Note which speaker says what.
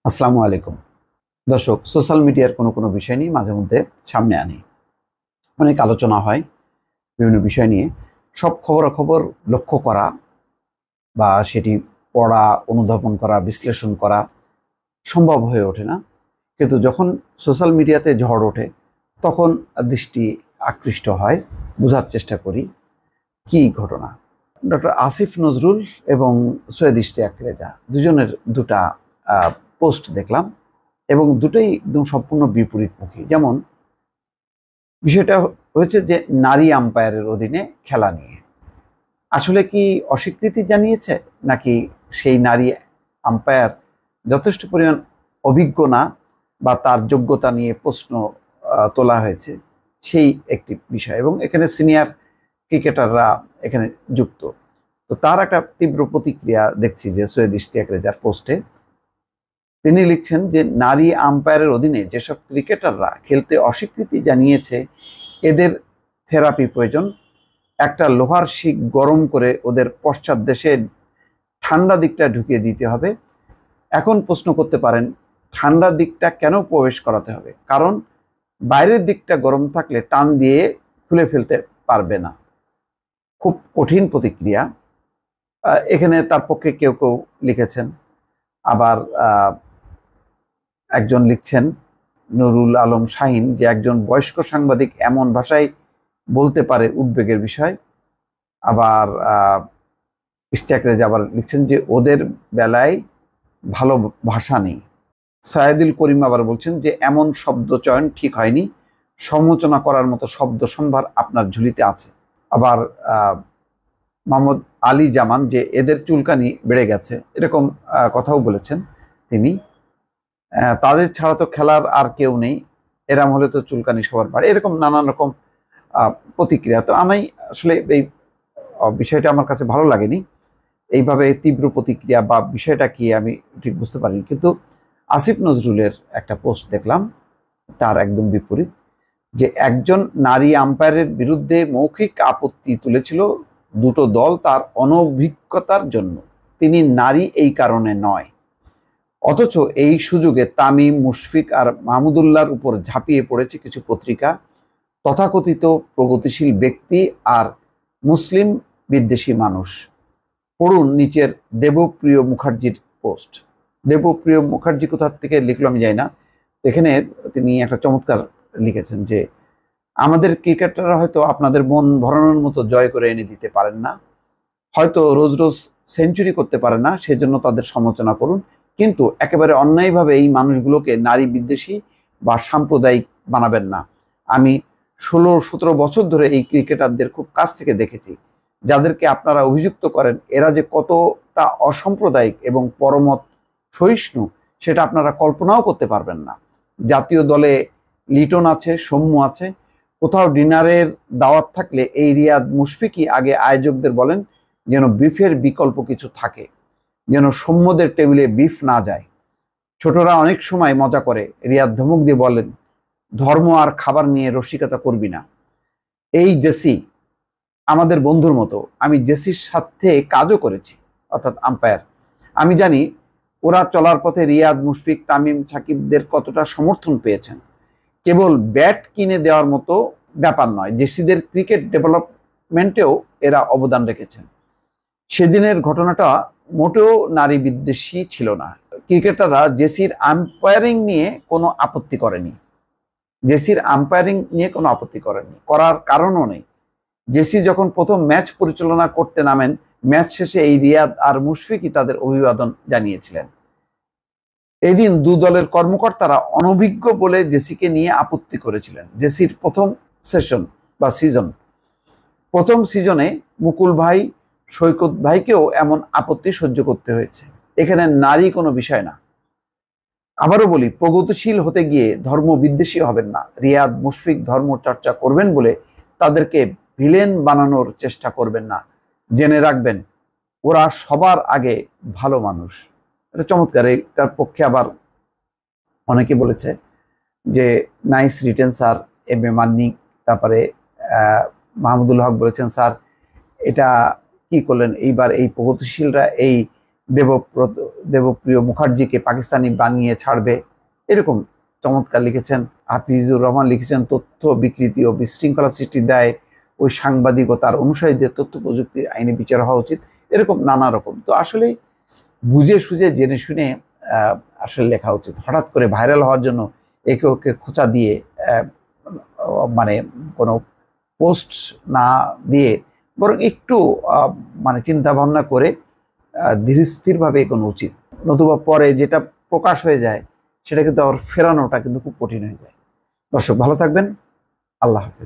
Speaker 1: আসসালামু আলাইকুম দর্শক, সোশ্যাল মিডিয়ার কোনো কোনো বিষয় নিয়ে মাঝে মধ্যে সামনে আনি। অনেক আলোচনা হয় বিভিন্ন বিষয় নিয়ে। সব খবরাখবর লক্ষ্য করা বা সেটি পড়া, অনুধাবন করা, বিশ্লেষণ করা সম্ভব হয়ে ওঠে না। কিন্তু যখন সোশ্যাল মিডিয়াতে ঝড় ওঠে তখন দৃষ্টি আকৃষ্ট হয়, বোঝার চেষ্টা করি কি ঘটনা। ডক্টর আসিফ নজরুল এবং সৈয়দ ইশতিয়াক রেজা দুজনের দুটা পোস্ট দেখলাম এবং দুটোই একদম সম্পূর্ণ বিপরীতমুখী। যেমন বিষয়টা হয়েছে যে নারী আম্পায়ারের অধীনে খেলা নিয়ে আসলে কি অস্বীকৃতি জানিয়েছে, নাকি সেই নারী আম্পায়ার যথেষ্ট পরিমাণ অভিজ্ঞ না বা তার যোগ্যতা নিয়ে প্রশ্ন তোলা হয়েছে, সেই একটি বিষয়। এবং এখানে সিনিয়র ক্রিকেটাররা এখানে যুক্ত। তো তার একটা তীব্র প্রতিক্রিয়া দেখছি যে সৈয়দ ইশতিয়াক রেজার পোস্টে তিনি লিখছেন যে নারী আম্পায়ারের অধীনে যেসব ক্রিকেটাররা খেলতে অস্বীকৃতি জানিয়েছে এদের থেরাপি প্রয়োজন। একটা লোহার শিক গরম করে ওদের পশ্চাৎ দেশে ঠান্ডা দিকটা ঢুকিয়ে দিতে হবে। এখন প্রশ্ন করতে পারেন ঠান্ডা দিকটা কেন প্রবেশ করাতে হবে? কারণ বাইরের দিকটা গরম থাকলে টান দিয়ে খুলে ফেলতে পারবে না। খুব কঠিন প্রতিক্রিয়া। এখানে তার পক্ষে কেউ কেউ লিখেছেন, আবার একজন লিখছেন নুরুল আলম শাহিন যে একজন বয়স্ক সাংবাদিক এমন ভাষায় বলতে পারে উদ্বেগের বিষয়। আবার ইশতিয়াক রেজা আবার লিখছেন যে ওদের বেলায় ভালো ভাষা নেই। সায়েদুল করিম আবার বলছেন যে এমন শব্দ চয়ন ঠিক হয়নি, সমালোচনা করার মতো শব্দ সম্ভার আপনার ঝুলিতে আছে। আবার মোহাম্মদ আলী জামান যে এদের চুলকানি বেড়ে গেছে, এরকম কথাও বলেছেন তিনি। তাদের ছাড়া তো খেলার আর কেউ নেই, এরম হলে তো চুলকানি সবার বাড়ে, এরকম নানান রকম প্রতিক্রিয়া। তো আমি আসলে এই বিষয়টা আমার কাছে ভালো লাগেনি, এইভাবে তীব্র প্রতিক্রিয়া বা বিষয়টা কি আমি ঠিক বুঝতে পারিনি। কিন্তু আসিফ নজরুলের একটা পোস্ট দেখলাম, তার একদম বিপরীত, যে একজন নারী আম্পায়ারের বিরুদ্ধে মৌখিক আপত্তি তুলেছিল দুটো দল তার অনভিজ্ঞতার জন্য। তিনি নারী এই কারণে নয়। অথচ এই সুযোগে তামিম, মুশফিক আর মাহমুদুল্লাহর উপর ঝাঁপিয়ে পড়েছে কিছু পত্রিকা, তথাকথিত প্রগতিশীল ব্যক্তি আর মুসলিম বিদ্বেষী মানুষ। পড়ুন নিচের দেবপ্রিয় মুখার্জির পোস্ট। দেবপ্রিয় মুখার্জি কোথা থেকে লিখলো আমি জানি না। এখানে তিনি একটা চমৎকার লিখেছেন যে আমাদের ক্রিকেটাররা হয়তো আপনাদের মন ভরানোর মতো জয় করে এনে দিতে পারেন না, হয়তো রোজ রোজ সেঞ্চুরি করতে পারে না, সেজন্য তাদের সমালোচনা করুন, কিন্তু একেবারে অন্যায়ভাবে এই মানুষগুলোকে নারী বিদ্বেষী বা সাম্প্রদায়িক বানাবেন না। আমি 16-17 বছর ধরে এই ক্রিকেটারদের খুব কাছ থেকে দেখেছি, যাদেরকে আপনারা অভিযুক্ত করেন এরা যে কতটা অসাম্প্রদায়িক এবং পরমত সহিষ্ণু সেটা আপনারা কল্পনাও করতে পারবেন না। জাতীয় দলে লিটন আছে, সৌম্য আছে, কোথাও ডিনারের দাওয়াত থাকলে এই রিয়াদ মুশফিকই আগে আয়োজকদের বলেন যেন বিফের বিকল্প কিছু থাকে, যেন সৌম্যদের টেবিলে বিফ না যায়। ছোটরা অনেক সময় মজা করে, রিয়াদ ধমক দিয়ে বলেন ধর্ম আর খাবার নিয়ে রসিকতা করবি না। এই জেসি আমাদের বন্ধুর মতো, আমি জেসির সাথে কাজও করেছি, অর্থাৎ আম্পায়ার। আমি জানি ওরা চলার পথে রিয়াদ, মুশফিক, তামিম, সাকিবদের কতটা সমর্থন পেয়েছেন। কেবল ব্যাট কিনে দেওয়ার মতো ব্যাপার নয়, জেসিদের ক্রিকেট ডেভেলপমেন্টেও এরা অবদান রেখেছেন। সেদিনের ঘটনাটা মোটেও নারী বিদ্বেষী ছিল না। ক্রিকেটাররা জেসির আম্পায়ারিং নিয়ে কোনো আপত্তি করেনি, জেসির আম্পায়ারিং নিয়ে কোনো আপত্তি করেনি, করার কারণও নেই। জেসি যখন প্রথম ম্যাচ পরিচালনা করতে নামেন, ম্যাচ শেষে এই রিয়াদ আর মুশফিকই তাদের অভিবাদন জানিয়েছিলেন। এদিন দু দলের কর্মকর্তারা অনভিজ্ঞ বলে জেসিকে নিয়ে আপত্তি করেছিলেন। জেসির প্রথম সেশন বা সিজন, প্রথম সিজনে মুকুল ভাই, সৈকত ভাইকেও এমন আপত্তি সহ্য করতে হয়েছে। এখানে নারী কোনো বিষয় না। আবারও বলি, প্রগতিশীল হতে গিয়ে ধর্ম বিদ্বেষী হবেন না। রিয়াদ, মুশফিক ধর্ম চর্চা করবেন বলে তাদেরকে ভিলেন বানানোর চেষ্টা করবেন না। জেনে রাখবেন ওরা সবার আগে ভালো মানুষ। এটা চমৎকার। এটার পক্ষে আবার অনেকে বলেছে যে nice written sir, M A মান্নিক, তারপরে মাহমুদুল হক বলেছেন স্যার এটা কি করলেন, এইবার এই প্রগতিশীলরা এই দেবপ্রিয় মুখার্জিকে পাকিস্তানি বানিয়ে ছাড়বে, এরকম চমৎকার লিখেছেন। হাফিজুর রহমান লিখেছেন তথ্য বিকৃতি ও বিশৃঙ্খলা সৃষ্টির দায়ে ওই সাংবাদিকতার অনুসারীদের তথ্য প্রযুক্তির আইনি বিচার হওয়া উচিত, এরকম নানা রকম। তো আসলে বুঝে সুঝে জেনে শুনে আসলে লেখা উচিত। হঠাৎ করে ভাইরাল হওয়ার জন্য একে ওকে খোঁচা দিয়ে মানে কোনো পোস্ট না দিয়ে বরং একটু মানে চিন্তা ভাবনা করে ধীরস্থিরভাবে এগোনো উচিত। নতুবা পরে যেটা প্রকাশ হয়ে যায় সেটা কিন্তু আবার ফেরানোটা কিন্তু খুব কঠিন হয়ে যায়। দর্শক ভালো থাকবেন, আল্লাহ হাফেজ।